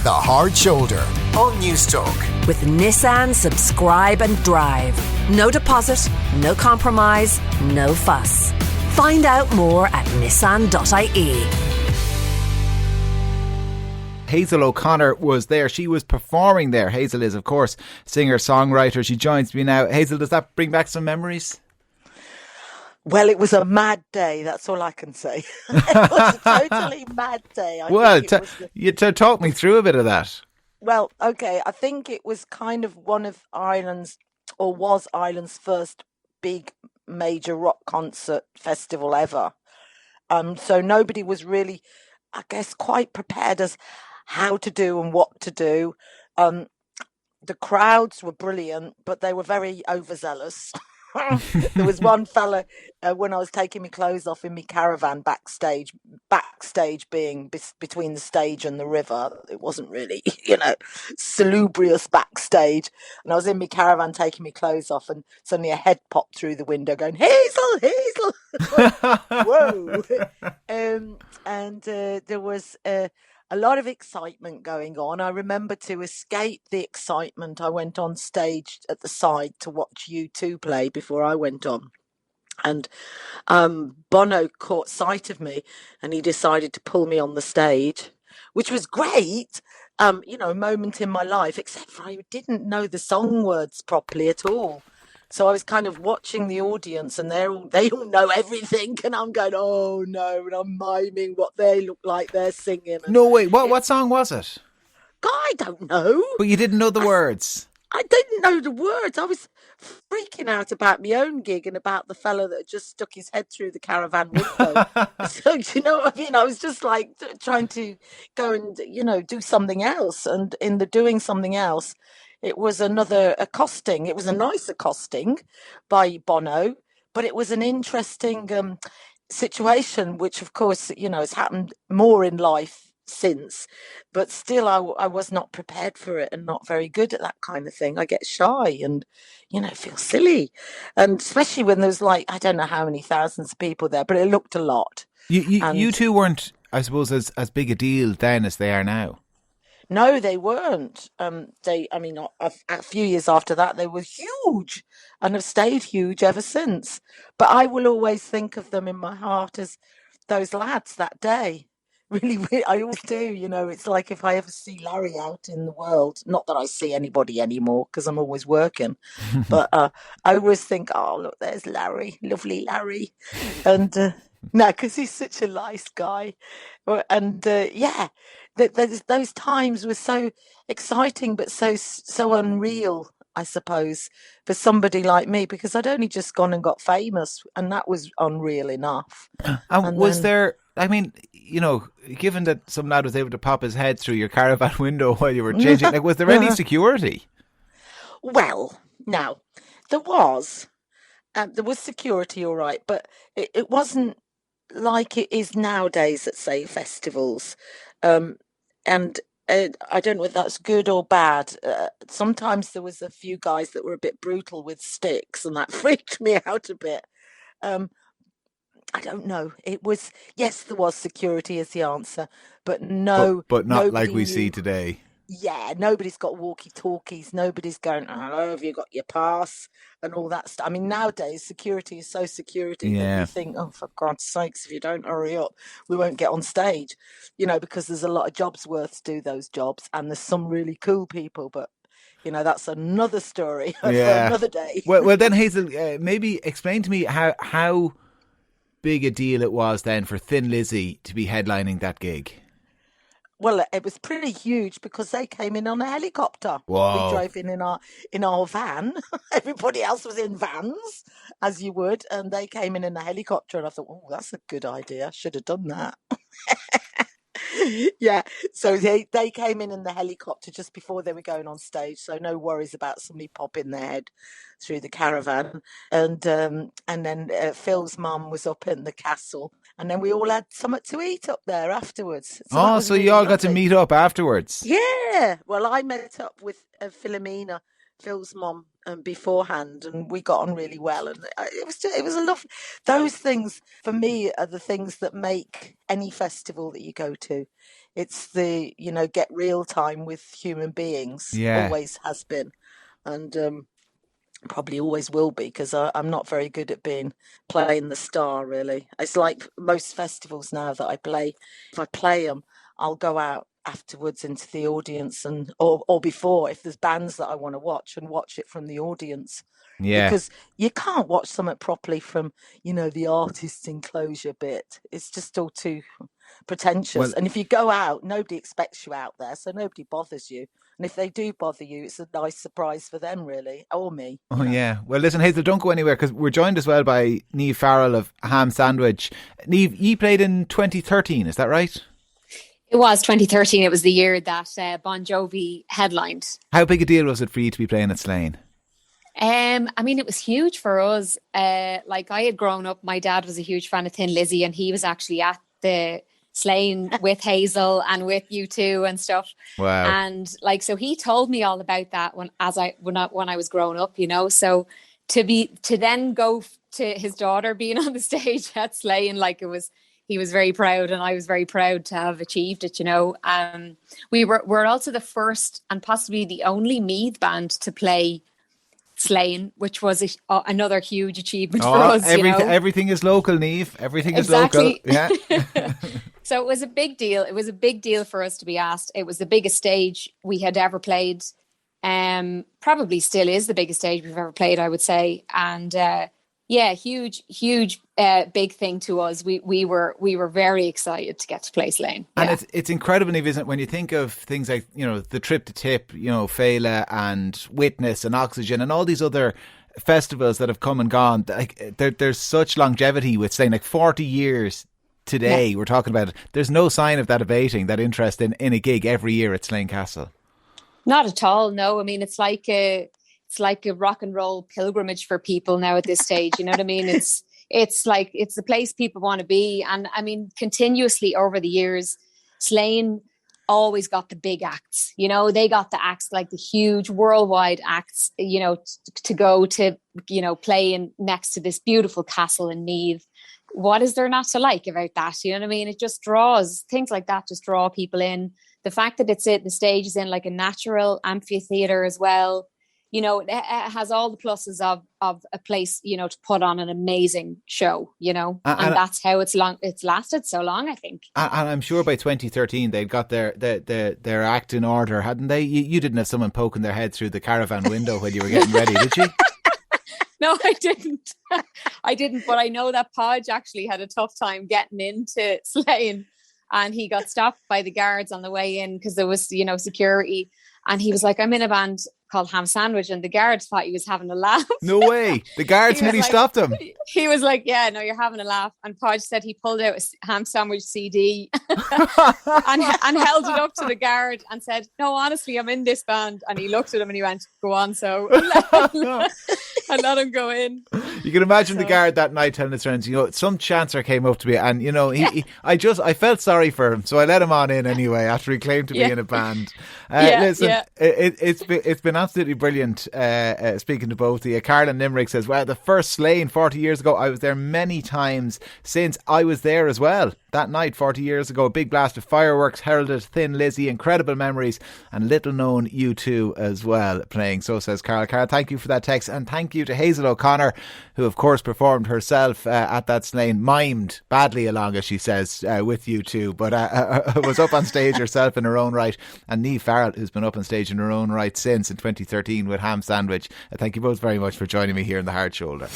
The Hard Shoulder on Newstalk. With Nissan Subscribe and Drive. No deposit, no compromise, no fuss. Find out more at nissan.ie. Hazel O'Connor was there. She was performing there. Hazel is, of course, singer-songwriter. She joins me now. Hazel, does that bring back some memories? Well, it was a mad day. That's all I can say. It was a totally mad day. Talk me through a bit of that. Well, okay. I think it was kind of one of Ireland's, or was Ireland's first big major rock concert festival ever. So nobody was really, I guess, quite prepared as how to do and what to do. The crowds were brilliant, but they were very overzealous. There was one fella when I was taking my clothes off in my caravan backstage being between the stage and the river. It wasn't really, salubrious backstage. And I was in my caravan taking my clothes off, and suddenly a head popped through the window going, "Hazel, Hazel!" Whoa! And there was a lot of excitement going on. I remember, to escape the excitement, I went on stage at the side to watch U2 play before I went on. And Bono caught sight of me, and he decided to pull me on the stage, which was great. A moment in my life, except for I didn't know the song words properly at all. So I was kind of watching the audience, and they all know everything, and I'm going, oh no, and I'm miming what they look like they're singing. No, wait, what song was it? I don't know. But you didn't know the words? I didn't know the words. I was freaking out about my own gig and about the fella that had just stuck his head through the caravan window. So, you know what I mean? I was just like trying to go and, do something else. And in the doing something else, it was another accosting. It was a nice accosting by Bono, but it was an interesting situation, which, of course, has happened more in life since. But still, I was not prepared for it, and not very good at that kind of thing. I get shy and, feel silly. And especially when there's I don't know how many thousands of people there, but it looked a lot. You two weren't, I suppose, as big a deal then as they are now. No, they weren't. A few years after that, they were huge and have stayed huge ever since. But I will always think of them in my heart as those lads that day. Really, really, I always do. It's like if I ever see Larry out in the world, not that I see anybody anymore because I'm always working, but I always think, oh, look, there's Larry, lovely Larry. And no, because he's such a nice guy. And those times were so exciting, but so unreal, I suppose, for somebody like me, because I'd only just gone and got famous, and that was unreal enough. And was there, given that some lad was able to pop his head through your caravan window while you were changing, was there any security? Well, now, there was security, all right, but it wasn't like it is nowadays at, say, festivals. And I don't know if that's good or bad. Sometimes there was a few guys that were a bit brutal with sticks, and that freaked me out a bit. I don't know. Yes, there was security is the answer, but no. But not like we see today. Yeah, nobody's got walkie-talkies. Nobody's going, hello, have you got your pass? And all that stuff. I mean, nowadays, security is so security that you think, oh, for God's sakes, if you don't hurry up, we won't get on stage. Because there's a lot of jobs worth to do those jobs, and there's some really cool people, but that's another story for another day. Well, then, Hazel, maybe explain to me how big a deal it was then for Thin Lizzy to be headlining that gig. Well, it was pretty huge because they came in on a helicopter. Whoa. We drove in our van. Everybody else was in vans, as you would, and they came in a helicopter. And I thought, oh, that's a good idea. I should have done that. Yeah, so they came in the helicopter just before they were going on stage, so no worries about somebody popping their head through the caravan. And then Phil's mum was up in the castle, and then we all had something to eat up there afterwards. So you all got to meet up afterwards? Yeah, well, I met up with Philomena, Phil's mum, beforehand, and we got on really well, and it was a lovely. Those things for me are the things that make any festival that you go to. It's the, get real time with human beings. Yeah. Always has been. And probably always will be, because I'm not very good at playing the star, really. It's like most festivals now that I play. If I play them, I'll go out afterwards into the audience or before, if there's bands that I want to watch, and watch it from the audience. Yeah. Because you can't watch something properly from, the artist's enclosure bit. It's just all too pretentious. Well, and if you go out, nobody expects you out there, so nobody bothers you. And if they do bother you, it's a nice surprise for them, really, or me. Oh, yeah. Well, listen, Hazel, don't go anywhere, because we're joined as well by Niamh Farrell of Ham Sandwich. Niamh, you played in 2013, is that right? It was 2013. It was the year that Bon Jovi headlined. How big a deal was it for you to be playing at Slane? It was huge for us. Like, I had grown up, my dad was a huge fan of Thin Lizzy, and he was actually at the Slane with Hazel and with U2 and stuff. Wow. And so he told me all about that when I was growing up, so to then go to his daughter being on the stage at Slane, he was very proud, and I was very proud to have achieved it, we're also the first and possibly the only Meath band to play Slane, which was another huge achievement for us. Everything is local, Niamh. Everything is local. Yeah. So it was a big deal. It was a big deal for us to be asked. It was the biggest stage we had ever played. Probably still is the biggest stage we've ever played, I would say. And huge, big thing to us. We were very excited to get to play Slane. Yeah. And it's incredible, Niamh, isn't it? When you think of things like, the Trip to Tip, Fela and Witness and Oxygen and all these other festivals that have come and gone, like there's such longevity with Slane, like 40 years today. We're talking about it. There's no sign of that abating, that interest in a gig every year at Slane Castle. Not at all, no. I mean, it's like a rock and roll pilgrimage for people now at this stage. You know what I mean? It's the place people want to be. And I mean, continuously over the years, Slane always got the big acts. They got the acts, like the huge worldwide acts, to go to, play next to this beautiful castle in Meath. What is there not to like about that? You know what I mean? It just draws, things like that just draw people in. The fact that the stage is in like a natural amphitheatre as well. It has all the pluses of a place, to put on an amazing show, and that's how it's lasted so long, I think. And I'm sure by 2013 they'd got their act in order, hadn't they? You didn't have someone poking their head through the caravan window when you were getting ready, did you? No, I didn't. But I know that Podge actually had a tough time getting into Slane, and he got stopped by the guards on the way in because there was, security. And he was like, I'm in a band called Ham Sandwich, and the guards thought he was having a laugh. No way. The guards nearly stopped him. He was like, yeah, no, you're having a laugh. And Podge said he pulled out a Ham Sandwich CD and held it up to the guard and said, no, honestly, I'm in this band. And he looked at him and he went, go on, so. And let him go in. You can imagine the guard that night telling his friends, some chancer came up to me and, I felt sorry for him. So I let him on in anyway after he claimed to be in a band. Listen, it's been absolutely brilliant speaking to both of you. Carolyn Limerick says, well, the first Slane 40 years ago, I was there many times since. I was there as well that night 40 years ago. A big blast of fireworks heralded Thin Lizzy, incredible memories, and little known U2 as well playing. So says Carol. Carol, thank you for that text, and thank you to Hazel O'Connor, who of course performed herself at that Slane, mimed badly along, as she says, with U2, but was up on stage herself in her own right. And Niamh Farrell, who's been up on stage in her own right since in 2013 with Ham Sandwich. Thank you both very much for joining me here in the Hard Shoulder.